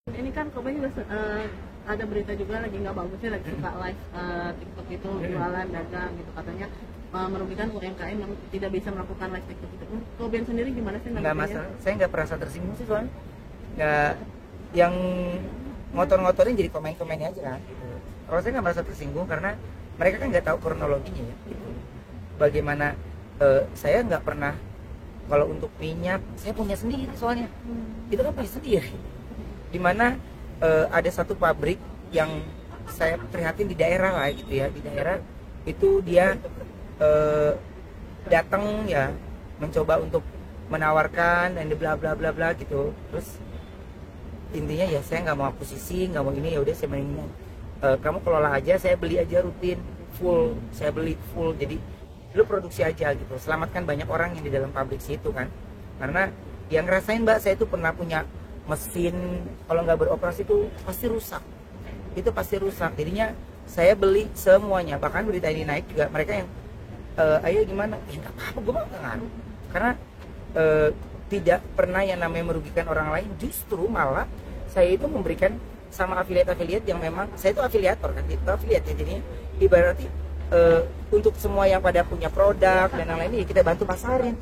Ini kan Kobe juga ada berita juga lagi nggak bagusnya, lagi suka live TikTok itu jualan dagang gitu, katanya merugikan UMKM yang tidak bisa melakukan live TikTok itu. Kobe sendiri gimana sih Nggak nanggepinnya? masalah, saya nggak merasa tersinggung sih soalnya. Nggak, yang ngotor-ngotorin jadi komen-komennya aja kan gitu. Kalau saya nggak merasa tersinggung karena mereka kan nggak tahu kronologinya ya gitu. Bagaimana saya nggak pernah, kalau untuk minyak saya punya sendiri soalnya, itu kan punya sendiri. Dimana ada satu pabrik yang saya prihatin di daerah lah gitu ya, di daerah itu dia datang ya mencoba untuk menawarkan dan bla bla bla bla gitu. Terus intinya ya saya nggak mau posisi, nggak mau ini, ya udah saya mendingan kamu kelola aja, saya beli aja rutin full, saya beli full, jadi lu produksi aja gitu, selamatkan banyak orang yang di dalam pabrik situ kan. Karena yang ngerasain mbak, saya itu pernah punya mesin, kalau nggak beroperasi itu pasti rusak, itu pasti rusak. Jadinya saya beli semuanya, bahkan berita ini naik juga mereka yang ayo gimana, ya nggak apa-apa, gue mah nggak ngaruh. Karena tidak pernah yang namanya merugikan orang lain, justru malah saya itu memberikan sama afiliat-afiliat yang memang, saya itu afiliator kan, itu afiliat ya, jadinya ibaratnya untuk semua yang pada punya produk dan yang lainnya ya kita bantu pasarin,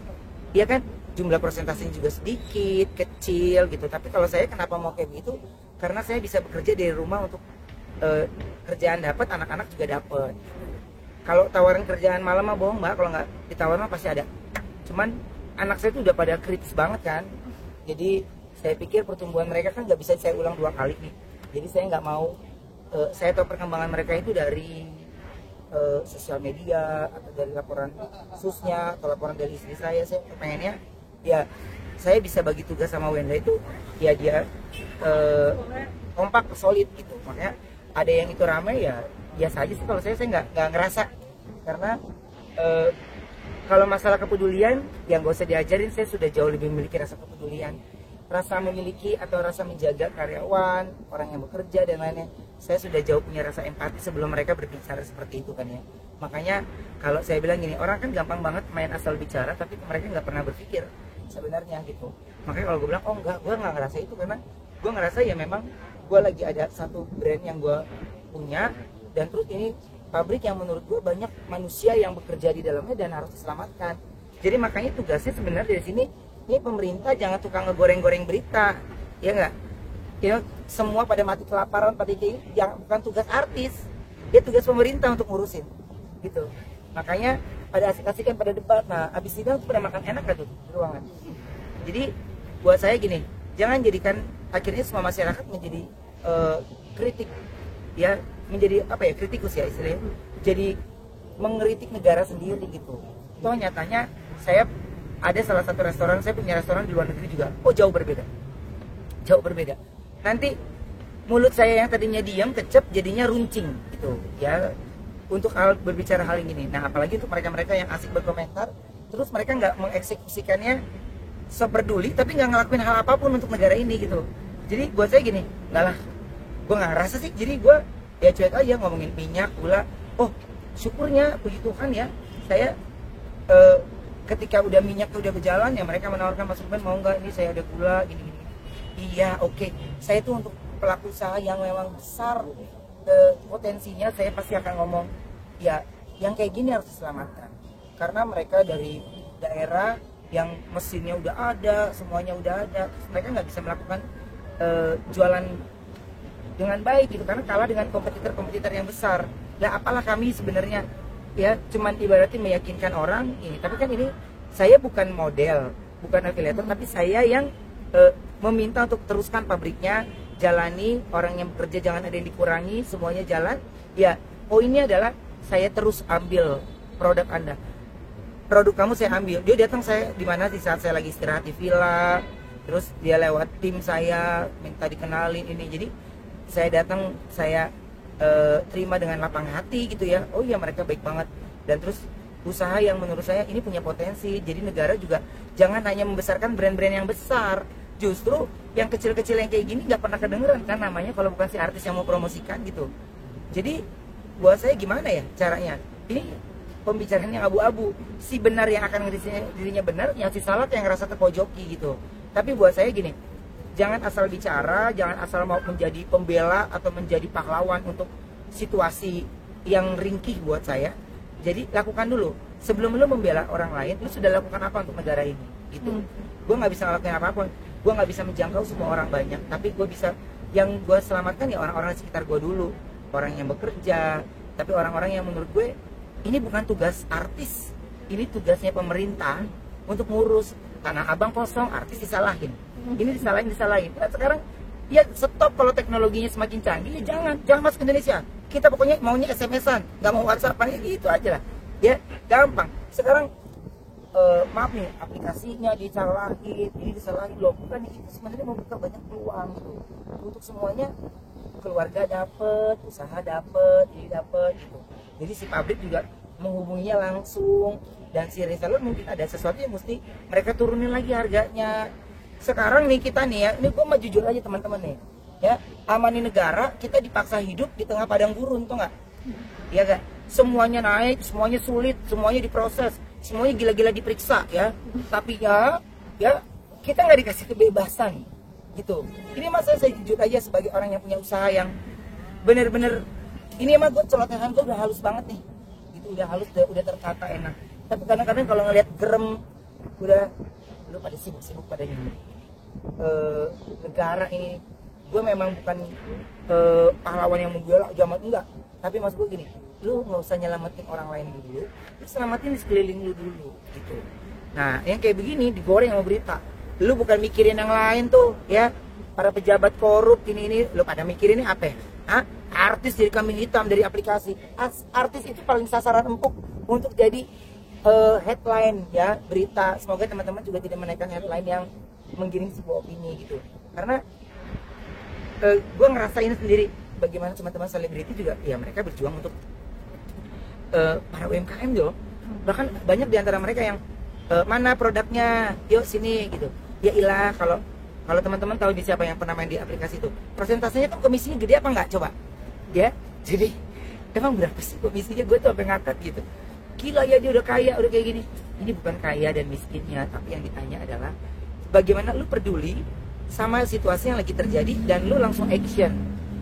ya kan. Jumlah persentasenya juga sedikit, kecil gitu. Tapi kalau saya kenapa mau kayak gitu, karena saya bisa bekerja dari rumah untuk kerjaan dapat, anak-anak juga dapat. Kalau tawaran kerjaan malam mah bohong mbak, kalau nggak ditawarin mah pasti ada. Cuman anak saya tuh udah pada kritis banget kan, jadi saya pikir pertumbuhan mereka kan nggak bisa saya ulang 2 kali nih. Jadi saya nggak mau, saya tahu perkembangan mereka itu dari sosial media atau dari laporan susnya atau laporan dari istri saya pengennya ya saya bisa bagi tugas sama Wenda itu ya dia kompak solid gitu. Makanya ada yang itu ramai ya biasa aja sih, kalau saya nggak ngerasa. Karena kalau masalah kepedulian yang gak usah diajarin, saya sudah jauh lebih memiliki rasa kepedulian, rasa memiliki atau rasa menjaga karyawan, orang yang bekerja dan lainnya. Saya sudah jauh punya rasa empati sebelum mereka berbicara seperti itu kan ya. Makanya kalau saya bilang gini, orang kan gampang banget main asal bicara, tapi mereka nggak pernah berpikir sebenarnya gitu. Makanya kalau gue bilang oh enggak, gue nggak ngerasa itu, karena gue ngerasa ya memang gue lagi ada satu brand yang gue punya, dan terus ini pabrik yang menurut gue banyak manusia yang bekerja di dalamnya dan harus diselamatkan. Jadi makanya tugasnya sebenarnya dari sini, ini pemerintah jangan tukang ngegoreng-goreng berita, ya nggak? Ya semua pada mati kelaparan, pada ini yang bukan tugas artis, ya tugas pemerintah untuk ngurusin, gitu. Makanya pada asik-asikan pada debat, nah abis itu pada makan enak gak tuh di ruangan. Jadi buat saya gini, jangan jadikan akhirnya semua masyarakat menjadi kritik, ya menjadi apa ya, kritikus ya istilahnya, jadi mengkritik negara sendiri gitu. Toh nyatanya saya ada salah satu restoran, saya punya restoran di luar negeri juga, oh jauh berbeda, jauh berbeda. Nanti mulut saya yang tadinya diam kecep jadinya runcing gitu ya, untuk hal berbicara hal ini. Nah apalagi untuk mereka-mereka yang asik berkomentar, terus mereka nggak mengeksekusikannya seperduli, tapi nggak ngelakuin hal apapun untuk negara ini gitu. Jadi buat saya gini, nggak lah, gue nggak ngerasa sih, jadi gue ya cuek aja ngomongin minyak, gula. Oh syukurnya puji Tuhan ya, saya ketika udah minyaknya udah berjalan ya mereka menawarkan masukan, mau nggak ini saya ada gula gini gini. Iya oke. Saya tuh untuk pelaku usaha yang memang besar potensinya, saya pasti akan ngomong ya yang kayak gini harus diselamatkan, karena mereka dari daerah yang mesinnya udah ada, semuanya udah ada, mereka nggak bisa melakukan jualan dengan baik gitu, karena kalah dengan kompetitor-kompetitor yang besar. Nah apalah kami sebenarnya ya, cuman ibaratnya meyakinkan orang ini. Tapi kan ini saya bukan model, bukan afiliator, tapi saya yang meminta untuk teruskan pabriknya, jalani, orang yang bekerja jangan ada yang dikurangi, semuanya jalan. Ya poinnya adalah saya terus ambil produk Anda, produk kamu saya ambil. Dia datang saya di mana di saat saya lagi istirahat di villa, terus dia lewat tim saya minta dikenalin ini, jadi saya datang, saya terima dengan lapang hati gitu ya. Oh iya mereka baik banget, dan terus usaha yang menurut saya ini punya potensi. Jadi negara juga jangan hanya membesarkan brand-brand yang besar, justru yang kecil-kecil yang kayak gini nggak pernah kedengeran kan namanya kalau bukan si artis yang mau promosikan gitu. Jadi buat saya gimana ya caranya, ini pembicaraan yang abu-abu, si benar yang akan ngerti dirinya benar, yang si salah yang ngerasa terpojoki gitu. Tapi buat saya gini, jangan asal bicara, jangan asal mau menjadi pembela atau menjadi pahlawan untuk situasi yang ringkih buat saya. Jadi lakukan dulu, sebelum lu membela orang lain, lu sudah lakukan apa untuk negara ini gitu. Gue nggak bisa ngelakuin apapun, gue nggak bisa menjangkau semua orang banyak, tapi gue bisa, yang gue selamatkan ya orang-orang di sekitar gue dulu, orang yang bekerja. Tapi orang-orang yang menurut gue ini bukan tugas artis, ini tugasnya pemerintah untuk ngurus. Karena abang kosong, artis disalahin, ini disalahin. Nah, sekarang ya stop. Kalau teknologinya semakin canggih, ya jangan masuk ke Indonesia. Kita pokoknya maunya SMS-an, nggak mau WhatsApp-an, gitu aja lah. Ya gampang. Sekarang maaf nih, aplikasinya disalahin, ini disalahin loh. Bukan, itu sebenarnya membuka banyak peluang gitu. Untuk semuanya, keluarga dapet, usaha dapet, ini dapet gitu. Jadi si pabrik juga menghubunginya langsung, dan si reseller mungkin ada sesuatu yang mesti mereka turunin lagi harganya. Sekarang nih kita nih ya, ini gue mau jujur aja teman-teman nih ya, amani negara, kita dipaksa hidup di tengah padang gurun, tuh nggak? Ya gak? Semuanya naik, semuanya sulit, semuanya diproses, semuanya gila-gila diperiksa ya. Tapi ya kita nggak dikasih kebebasan gitu. Ini masa saya jujur aja sebagai orang yang punya usaha yang bener-bener, ini emang gue celotehan gue udah halus banget nih gitu, udah halus, udah tertata enak. Tapi kadang-kadang kalau ngeliat gerem, udah lu pada sibuk-sibuk pada ini negara ini. Gue memang bukan pahlawan yang membela zaman, enggak. Tapi maksud gue gini, lu nggak usah nyelamatin orang lain dulu, lu selamatin di sekeliling lu dulu gitu. Nah yang kayak begini digoreng sama berita, lu bukan mikirin yang lain tuh ya. Para pejabat korup ini lu pada mikirin ini apa? Hah? Artis jadi kambing hitam dari aplikasi. Artis itu paling sasaran empuk untuk jadi headline ya berita. Semoga teman-teman juga tidak menaikkan headline yang menggiring sebuah opini gitu. Karena gue ngerasain sendiri bagaimana teman-teman selebriti juga ya, mereka berjuang untuk para UMKM loh. Bahkan banyak di antara mereka yang mana produknya, yuk sini gitu. Ya ilah, kalau teman-teman tahu di siapa yang pernah main di aplikasi itu, persentasenya tuh komisinya gede apa enggak coba? Ya, jadi emang berapa sih komisinya? Gue tuh sampai ngakak gitu. Gila ya, dia udah kaya, udah kayak gini. Ini bukan kaya dan miskinnya, tapi yang ditanya adalah bagaimana lu peduli sama situasi yang lagi terjadi dan lu langsung action.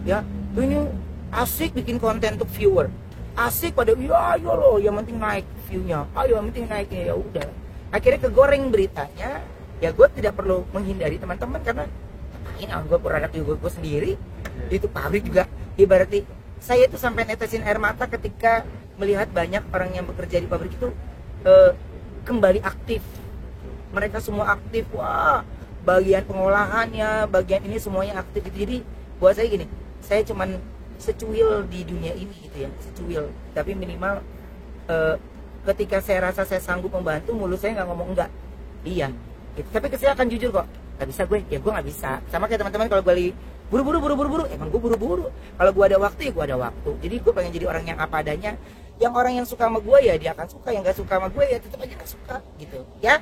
Ya, lu ini asik bikin konten untuk viewer, asik pada ya ayo lo, yang penting naik view-nya, ayo yang penting naiknya, ya udah. Akhirnya kegoreng beritanya. Ya gue tidak perlu menghindari teman-teman karena ini gue produk juga gue sendiri. Itu pabrik juga ibaratnya saya itu sampai netesin air mata ketika melihat banyak orang yang bekerja di pabrik itu kembali aktif. Mereka semua aktif, wah, bagian pengolahannya, bagian ini semuanya aktif gitu. Jadi buat saya gini, saya cuman secuil di dunia ini gitu ya, secuil. Tapi minimal ketika saya rasa saya sanggup membantu, mulut saya nggak ngomong enggak. Iya gitu. Tapi saya akan jujur kok, nggak bisa gue, ya gue nggak bisa. Sama kayak teman-teman kalau gue lagi buru-buru, emang gue buru-buru. Kalau gue ada waktu ya gue ada waktu. Jadi gue pengen jadi orang yang apa adanya. Yang orang yang suka sama gue ya dia akan suka, yang nggak suka sama gue ya tetap aja nggak suka gitu ya.